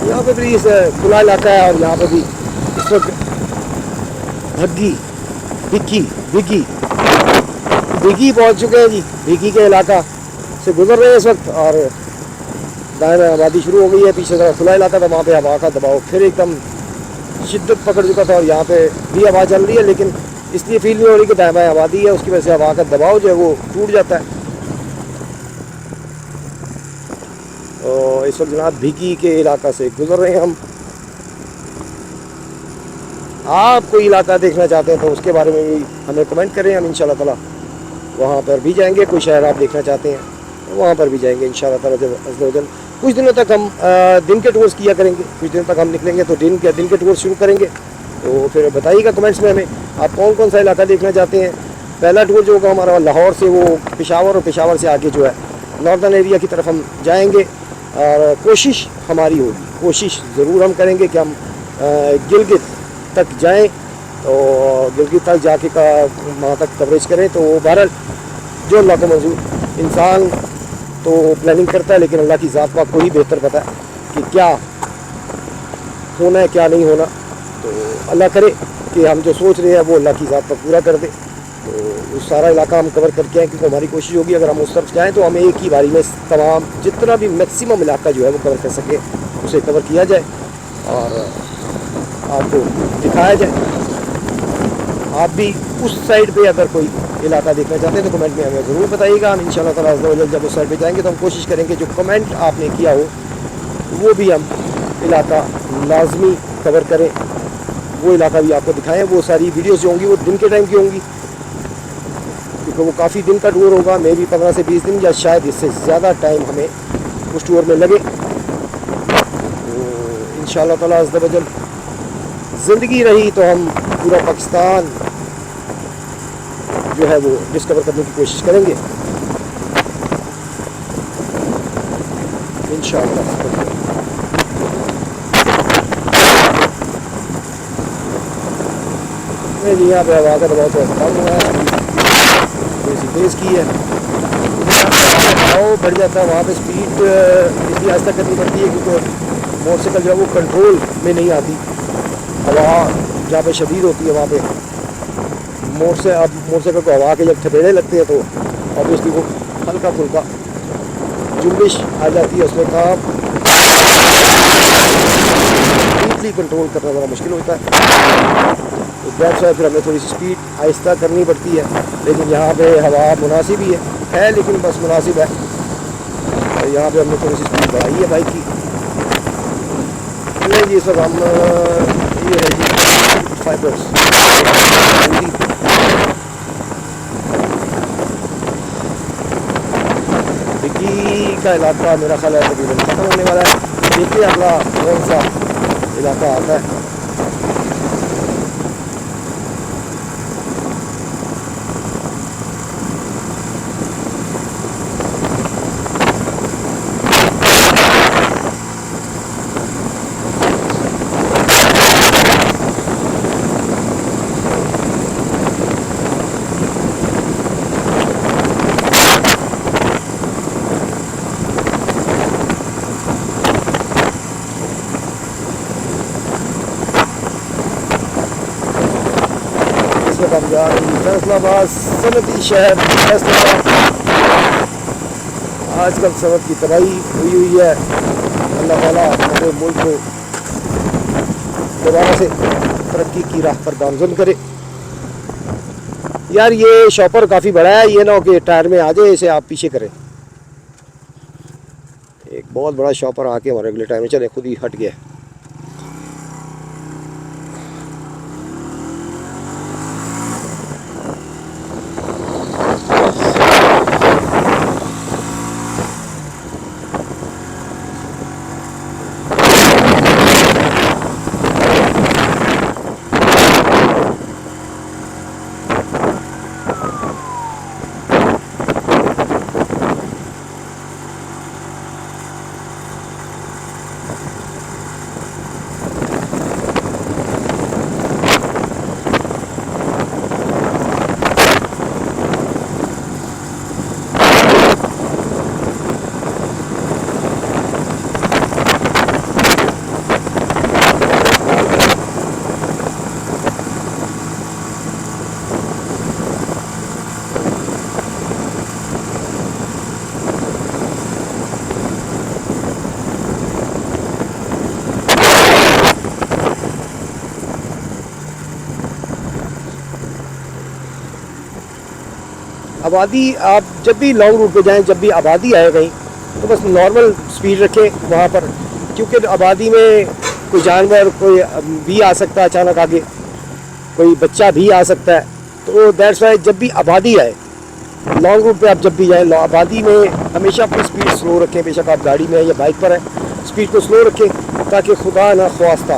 यहाँ पे भी खुला इलाका है और यहाँ पे भी इस वक्त भग्गी भिक्की भिग्गी भिग्गी पहुँच चुके हैं जी। भिग्गी के इलाका से गुजर रहे हैं इस वक्त और दाएं में आबादी शुरू हो गई है। पीछे तरफ खुला इलाका था, वहाँ पे हवा का दबाव फिर एकदम शिद्दत पकड़ चुका था और यहाँ पे भी हवा चल रही है, लेकिन इसलिए फील नहीं हो रही कि दाएं बाएं आबादी है, उसकी वजह से हवा का दबाव जो है वो टूट जाता है। और इस वक्त जनाब भिग्गी के इलाका से गुजर रहे हैं हम। आप कोई इलाका देखना चाहते हैं तो उसके बारे में भी हमें कमेंट करें, हम इंशाल्लाह ताला वहाँ पर भी जाएंगे। कोई शहर आप देखना चाहते हैं तो वहाँ पर भी जाएंगे इंशाल्लाह ताला। जब कुछ दिनों तक हम दिन के टूर्स किया करेंगे, कुछ दिनों तक हम निकलेंगे तो दिन के टूर्स शुरू करेंगे। तो फिर बताइएगा कमेंट्स में हमें आप कौन कौन सा इलाका देखना चाहते हैं। पहला टूर जो होगा हमारा लाहौर से वो पेशावर, और पेशावर से आगे जो है नॉर्दर्न एरिया की तरफ हम जाएंगे। और कोशिश हमारी होगी, कोशिश ज़रूर हम करेंगे कि हम गिलगित तक जाएं और गिलगित तक जाके का वहाँ तक कवरेज करें। तो बहरहाल जो अल्लाह को मंजूर, इंसान तो प्लानिंग करता है लेकिन अल्लाह की ज़ात पाक को ही बेहतर पता है कि क्या होना है क्या नहीं होना। तो अल्लाह करे कि हम जो सोच रहे हैं वो अल्लाह की ज़ात पर पूरा कर दे। तो उस सारा इलाका हम कवर करके आए, क्योंकि हमारी कोशिश होगी अगर हम उस तरफ जाएँ तो हमें एक ही बारी में तमाम जितना भी मैक्सिमम इलाका जो है वो कवर कर सके, उसे कवर किया जाए और आपको दिखाया जाए। आप भी उस साइड पे अगर कोई इलाका देखना चाहते हैं तो कमेंट में हमें ज़रूर बताइएगा। हम इंशाल्लाह ताला जब उस साइड पे जाएंगे तो हम कोशिश करेंगे जो कमेंट आपने किया हो वो भी हम इलाका लाजमी कवर करें, वो इलाका भी आपको दिखाएं। वो सारी वीडियोस जो होंगी वो दिन के टाइम की होंगी, क्योंकि वो काफ़ी दिन का टूर होगा, मे भी 15 से 20 दिन या शायद इससे ज़्यादा टाइम हमें उस टूर में लगे। तो इंशाल्लाह ताला अज़्ज़ व जल ज़िंदगी रही तो हम पूरा पाकिस्तान जो है वो डिस्कवर करने की कोशिश करेंगे इंशाअल्लाह। नहीं, यहाँ पे हवा का दबाव तो कम हुआ है, थोड़ी सी तेज़ की है। दबाव बढ़ जाता है वहाँ पे, स्पीड इसलिए आहिस्ता करनी पड़ती है क्योंकि मोटरसाइकिल जो है वो कंट्रोल में नहीं आती। हवा जहाँ पे शदीद होती है वहाँ पे मोटरसाइकिल को हवा के जब थपेड़े लगते हैं तो ऑब्वियसली वो हल्का फुल्का जुम्बिश आ जाती है, उसमें काम स्पीडली कंट्रोल करना ज़रा मुश्किल होता है। तो दैट्स वाई फिर हमें थोड़ी सी स्पीड आहिस्ता करनी पड़ती है। लेकिन यहाँ पे हवा मुनासिब ही है लेकिन बस मुनासिब है। और यहाँ पे हमने थोड़ी सी स्पीड बढ़ाई है बाइक की। नहीं जी, सब हम ये है जी फाइबर्स भिग्गी का इलाका मेरा ख्याल है तकरीबन ख़त्म होने वाला है। देखिए अगला कौन सा इलाका आता है। हम जा रहे हैं फैसलाबाद, सनती शहर फैसलाबाद। आजकल सनत की तबाही हुई है। अल्लाह ताला हमारे मुल्क को दोबारा से तरक्की की राह पर गामजन करे। यार ये शॉपर काफ़ी बड़ा है, ये ना हो कि टायर में आ जाए, इसे आप पीछे करें। एक बहुत बड़ा शॉपर आके हमारे अगले टायर में, चले खुद ही हट गया। आबादी, आप जब भी लॉन्ग रूट पे जाएं, जब भी आबादी आए कहीं, तो बस नॉर्मल स्पीड रखें वहाँ पर, क्योंकि आबादी में कोई जानवर कोई भी आ सकता है अचानक आगे, कोई बच्चा भी आ सकता है। तो दैट्स वाई जब भी आबादी आए, लॉन्ग रूट पे आप जब भी जाएं, आबादी में हमेशा अपनी स्पीड स्लो रखें। बेशक आप गाड़ी में या बाइक पर हैं, स्पीड को स्लो रखें, ताकि खुदा ना ख्वास्ता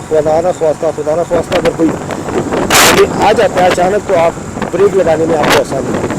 अगर कोई आ जाता है अचानक, तो आप ब्रेक लगाने में आपको आसानी हो।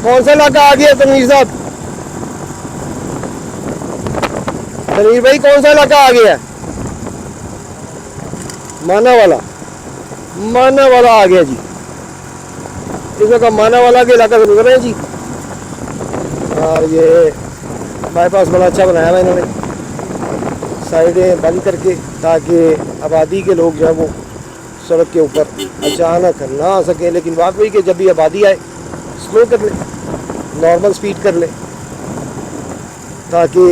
कौन सा इलाका आ गया तनवीर साहब? तनवीर भाई कौन सा इलाका आ गया? माना वाला, माना वाला आ गया जी। इस वक्त माना वाला के इलाका से गुजर रहे हैं जी। और ये बाईपास बड़ा अच्छा बनाया हुआ है इन्होंने, साइडें बंद करके, ताकि आबादी के लोग जो है वो सड़क के ऊपर अचानक ना आ सके। लेकिन बात वही कि जब भी आबादी आए स्लो कर ले, नॉर्मल स्पीड कर ले, ताकि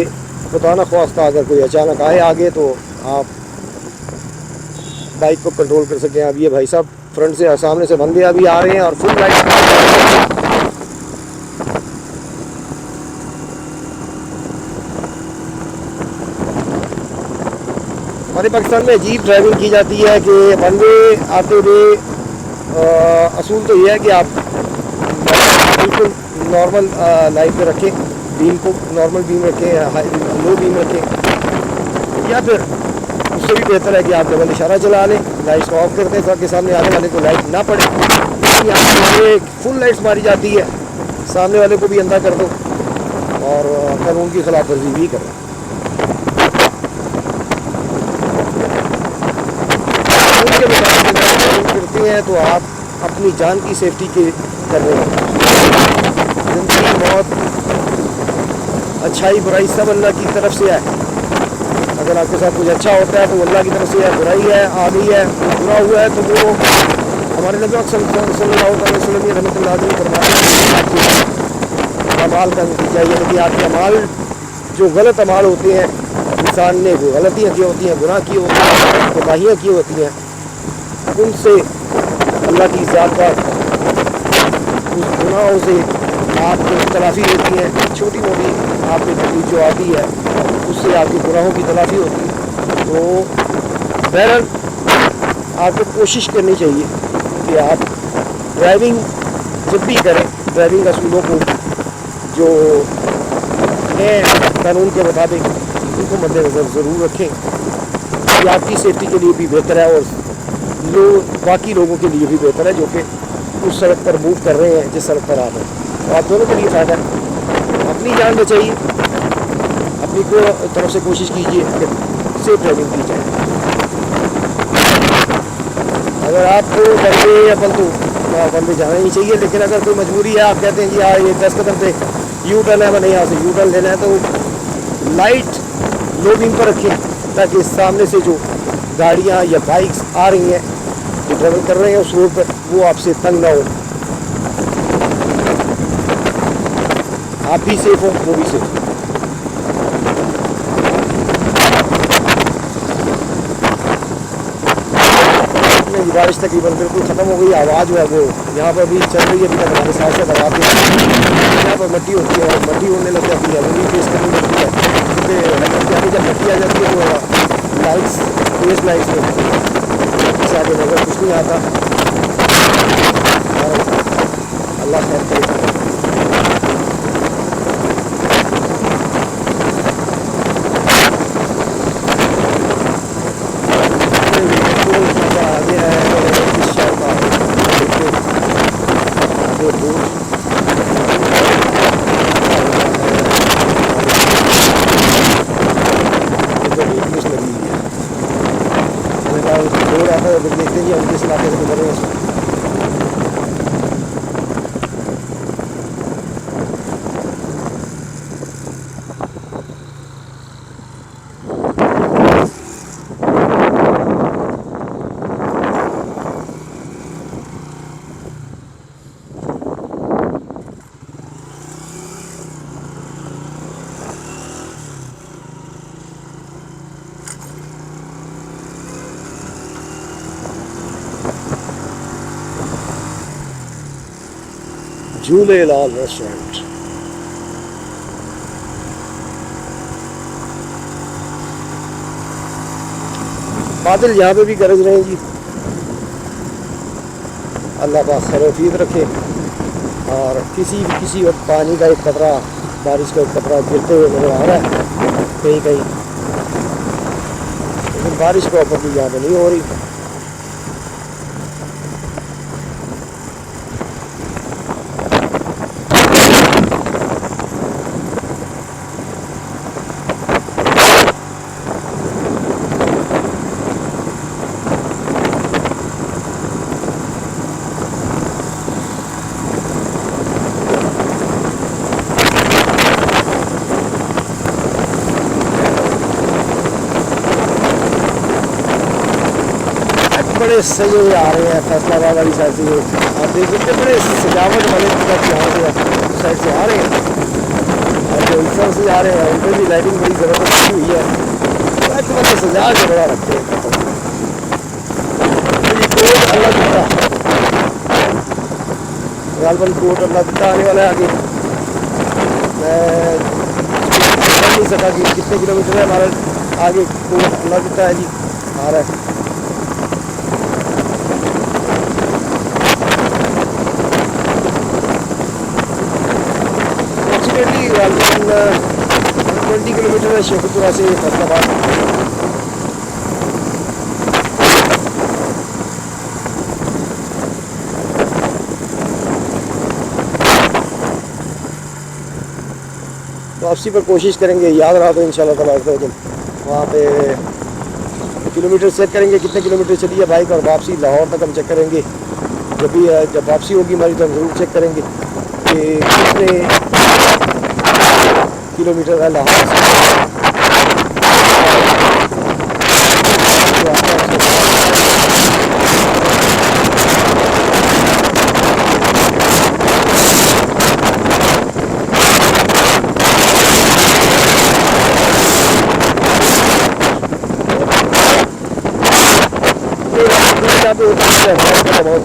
खुदा न ख्वास्ता अगर कोई अचानक आए आगे तो आप बाइक को कंट्रोल कर सकें। अब ये भाई साहब फ्रंट से सामने से बंदे अभी आ रहे हैं और फुल लाइट। हमारे पाकिस्तान में अजीब ड्राइविंग की जाती है कि बंदे आते हुए, असूल तो ये है कि आप बिल्कुल नॉर्मल लाइट पे रखें, बीम को नॉर्मल बीम रखें, लो बीम रखें, या फिर उससे भी बेहतर है कि आप डबल इशारा चला लें, लाइट्स को ऑफ कर दें ताकि सामने आने वाले को लाइट ना पड़े। यहाँ पे फुल लाइट्स मारी जाती है, सामने वाले को भी अंधा कर दो और कानून की खिलाफ वर्जी भी करो। कानून के मुताबिक करते हैं तो आप अपनी जान की सेफ्टी के कर रहे हैं। जिंदगी, मौत, अच्छाई बुराई सब अल्लाह की तरफ से है। अगर आपके साथ कुछ अच्छा होता है तो अल्लाह की तरफ से है, बुराई है आ गई है, बुरा हुआ है तो वो हमारे नबी सल्लल्लाहु अलैहि वसल्लम ने रहमतुल्लाह अलैहि फरमाया अमाल का नतीजा ये है कि आपके अमाल जो गलत अमाल होते हैं, इंसान ने वो गलतियाँ की होती हैं, गुनाह किए होते हैं, कोताहियाँ की होती हैं, उनसे अल्लाह की ज़ात का उस गुनाहों से आपको तलाफ़ी होती है। छोटी मोटी आपकी तकलीफ जो आती है उससे आपके गुनाहों की तलाफ़ी होती है। तो बहरहाल आपको कोशिश करनी चाहिए कि आप ड्राइविंग जब भी करें, ड्राइविंग असूलों को जो है कानून के मुताबिक उनको मद्देनज़र ज़रूर रखें। ये आपकी सेफ्टी के लिए भी बेहतर है और बाकी लोगों के लिए भी बेहतर है जो कि उस सड़क पर मूव कर रहे हैं जिस सड़क पर आप हैं। तो आप दोनों के लिए फ़ायदा है। अपनी जान बचाइए, अपनी को तरफ से कोशिश कीजिए कि सेफ ड्राइविंग की जाए। अगर आपको बंदे या बंदे जाना ही चाहिए, लेकिन अगर कोई मजबूरी है, आप कहते हैं जी हाँ ये 10 कदम पे यू टर्न है, मैंने यहाँ से यू टर्न लेना है, तो लाइट लो बीम पर रखें ताकि सामने से जो गाड़ियाँ या बाइक्स आ रही हैं जो ट्रैवल कर रहे हैं उस रोड पर वो आपसे तंग ना हो, आप भी सेफ हो वो भी सेफ हो। बारिश तकरीबन बिल्कुल ख़त्म हो गई, आवाज़ जो है वो यहाँ पर भी चल रही है, अभी तक हमारे साथ साथ आवाज़ यहाँ पर मट्टी होती है और मट्टी होने लग जाती है, वो भी फेस करनी पड़ती है क्योंकि जब मट्टी आ जाती है तो लाइट्स फेस लाइट्स में से आगे नजर कुछ नहीं आता। अल्लाह खैर करे। देखते हैं हम किस इलाके से गुजर रहे हैं। झूलेलाल रेस्टोरेंट। बादल यहाँ पे भी गरज रहे हैं जी। अल्लाह पाक खैर रखे। और किसी वक्त पानी का एक कतरा, बारिश का एक कतरा गिरते हुए नजर आ रहा है कहीं कहीं, लेकिन बारिश प्रॉपरली यहाँ पे नहीं हो रही। बड़े सजे हुए आ रहे हैं फैसलाबाद वाली साइड से। आप देख सकते हैं बड़े सजावट वाले यहाँ से साइड से आ रहे हैं, और जो इस तरह से आ रहे हैं उनपर भी लाइटिंग बड़ी ज़बरदस्त की हुई है। तो मतलब सजा के बड़ा रखते हैं। कोट अल्लाह दिता, गालबन कोट अल्लाह दिता आने वाला है आगे। मैं समझ नहीं सका कि कितने किलोमीटर है हमारे आगे। कोट अल्लाह दिता है जी आ रहा है। अप्रोक्सीमेटली 20 किलोमीटर है शेखुपुरा से फैसलाबाद। तो वापसी पर कोशिश करेंगे, याद रहा तो इंशाल्लाह ताला वहाँ पे किलोमीटर चेक करेंगे कितने किलोमीटर चली है बाइक, और वापसी लाहौर तक हम चेक करेंगे। जब वापसी होगी हमारी तो हम ज़रूर चेक करेंगे कि कितने किलोमीटर है लाहौर से। बहुत